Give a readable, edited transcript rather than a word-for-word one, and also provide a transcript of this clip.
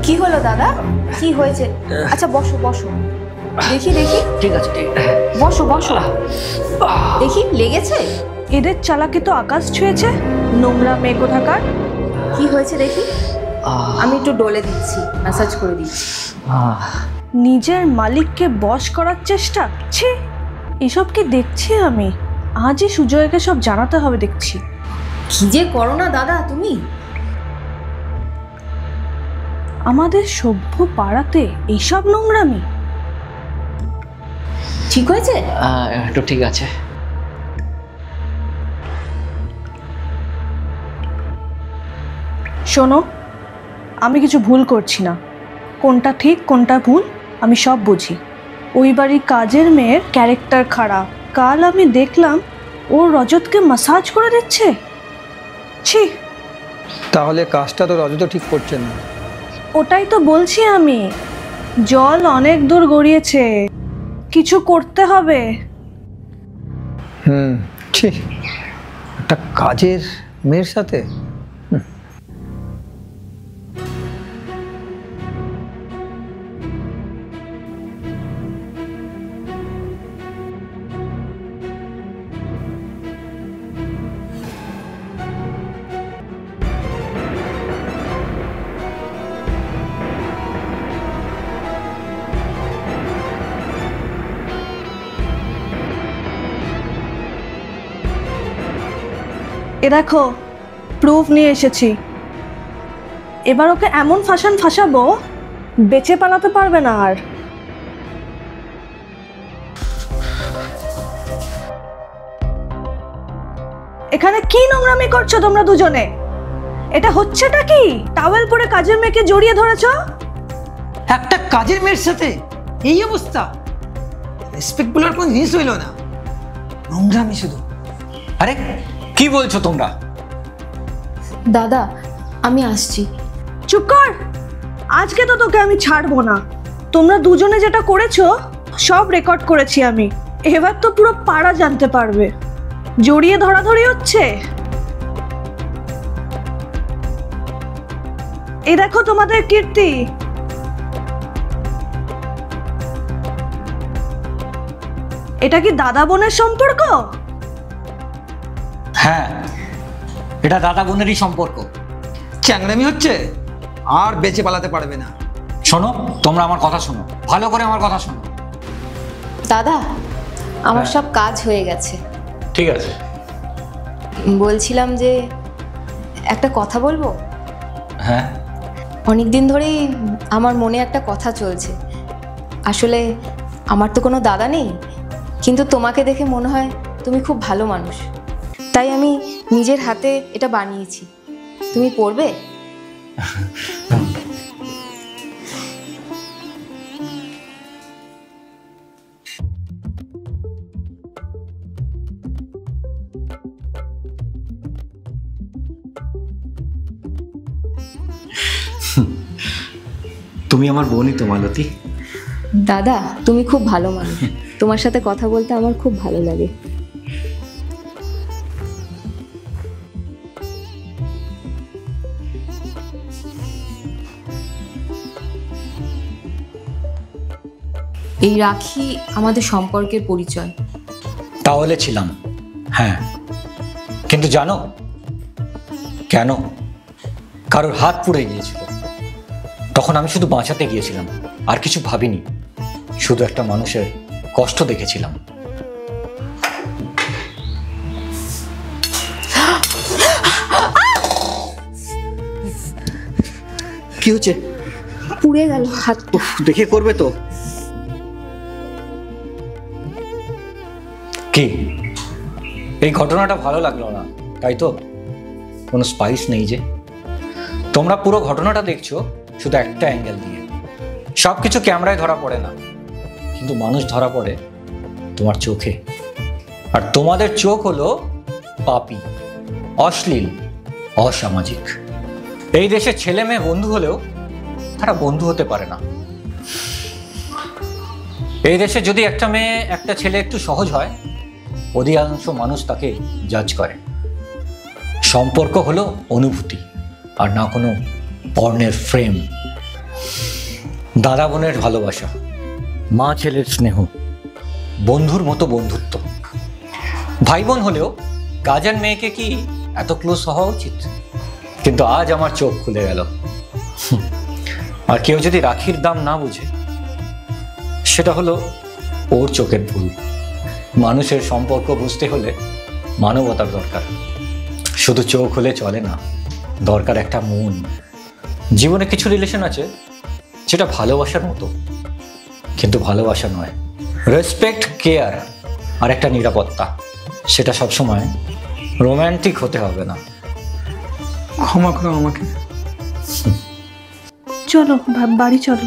কি হলো দাদা, কি হয়েছে? আচ্ছা বসো বসো, দেখি দেখি। ঠিক আছে, বসো বসো, দেখি লেগেছে? এদের চালাকি তো আকাশ ছুঁয়েছে, নোংরা মেয়ে কোথাকার। কি হয়েছে দেখি, আমি একটু ডলে দিচ্ছি, ম্যাসাজ করে দিচ্ছি। নিজের মালিককে বশ করার চেষ্টা, ছি, এসব কি দেখছি আমি? আজই সুজয়কে সব জানাতে হবে দেখছি। কি যে করো না দাদা তুমি। আমাদের সভ্য পাড়াতে এইসব নোংরামি। ঠিক হয়েছে? একটু ঠিক আছে। শোনো, আমি কিছু ভুল করছি না, কোনটা ঠিক কোনটা ভুল আমি সব বুঝি। ওই বাড়ির কাজের মেয়ের ক্যারেক্টার খারাপ। কাল আমি দেখলাম ও রজতকে ম্যাসাজ করে দিচ্ছে। ছি। তাহলে কাজটা তো রজত ঠিক করছেন না। ওটাই তো বলছি আমি, জল অনেক দূর গড়িয়েছে, কিছু করতে হবে। ছি, একটা কাজের মেয়ের সাথে। এ দেখো, প্রুফ নিয়ে এসেছি। এবার ওকে এমন ফাঁসাবো, বেঁচে পালাতে পারবে না আর। এখানে কি নোংরামি করছো তোমরা দুজনে? এটা হচ্ছেটা কি? টাওয়েল পরে কাজের মেয়েকে জড়িয়ে ধরেছো। একটা কাজের মেয়ের সাথে এই অবস্থা? রেসপেক্ট বলার কোনো জিনিস হইল না, নোংরামি শুধু। আরে কি বলছো তোমরা? দাদা আমি আসছি। চুপ কর, আজকে তো তোকে আমি ছাড়বো না। তোমরা দুজনে যেটা করেছো সব রেকর্ড করেছি আমি, এবার তো পুরো পাড়া জানতে পারবে। জড়িয়ে ধরাধরি হচ্ছে। এই দেখো তোমাদের কীর্তি। এটা কি দাদা বোনের সম্পর্ক? হ্যাঁ, এটা দাদা বোনেরই সম্পর্ক। চ্যাংড়ামি হচ্ছে, আর বেঁচে পালাতে পারবে না। শোনো, তোমরা আমার কথা শোনো, ভালো করে আমার কথা শোনো। দাদা আমার সব কাজ হয়ে গেছে। ঠিক আছে। বলছিলাম যে একটা কথা বলবো। হ্যাঁ। অনেকদিন ধরেই আমার মনে একটা কথা চলছে। আসলে আমার তো কোনো দাদা নেই, কিন্তু তোমাকে দেখে মনে হয় তুমি খুব ভালো মানুষ, তাই আমি নিজের হাতে এটা বানিয়েছি। তুমি পড়বে? তুমি আমার বোনই তো মালতী। দাদা তুমি খুব ভালো মানুষ, তোমার সাথে কথা বলতে আমার খুব ভালো লাগে। এই রাখি আমাদের সম্পর্কের পরিচয়। তাহলে ছিলাম, হ্যাঁ, কিন্তু জানো কেন? কারোর হাত পুড়ে গিয়েছিল, তখন আমি শুধু বাঁচাতে গিয়েছিলাম, আর কিছু ভাবিনি। শুধু একটা মানুষের কষ্ট দেখেছিলাম। কি হচ্ছে? পুড়ে গেল হাত। দেখে করবে তো? কি এই ঘটনাটা ভালো লাগলো না, তাই তো? কোনো স্পাইস নেই যে। তোমরা পুরো ঘটনাটা দেখছো শুধু একটা অ্যাঙ্গেল দিয়ে। সবকিছু ক্যামেরায় ধরা পড়ে না, কিন্তু মানুষ ধরা পড়ে তোমার চোখে। আর তোমাদের চোখ হলো পাপী, অশ্লীল, অসামাজিক। এই দেশে ছেলে মেয়ে বন্ধু হলেও তারা বন্ধু হতে পারে না। এই দেশে যদি একটা মেয়ে একটা ছেলে একটু সহজ হয়, অধিকাংশ মানুষ তাকে জাজ করে। সম্পর্ক হলো অনুভূতি, আর না কোনো পর্নের ফ্রেম। দাদা বোনের ভালোবাসা, মা ছেলের স্নেহ, বন্ধুর মতো বন্ধুত্ব। ভাই বোন হলেও কাজের মেয়েকে কি এত ক্লোজ হওয়া উচিত? কিন্তু আজ আমার চোখ খুলে গেল। আর কেউ যদি রাখির দাম না বুঝে, সেটা হলো ওর চোখের ভুল। মানুষের সম্পর্ক বুঝতে হলে মানবতার দরকার, শুধু চোখ হলে চলে না, দরকার একটা মন। জীবনে কিছু রিলেশন আছে যেটা ভালোবাসার মতো, কিন্তু ভালোবাসা নয়। রেসপেক্ট, কেয়ার আর একটা নিরাপত্তা, সেটা সবসময় রোম্যান্টিক হতে হবে না। ক্ষমা করো আমাকে। চলো বাড়ি চলো।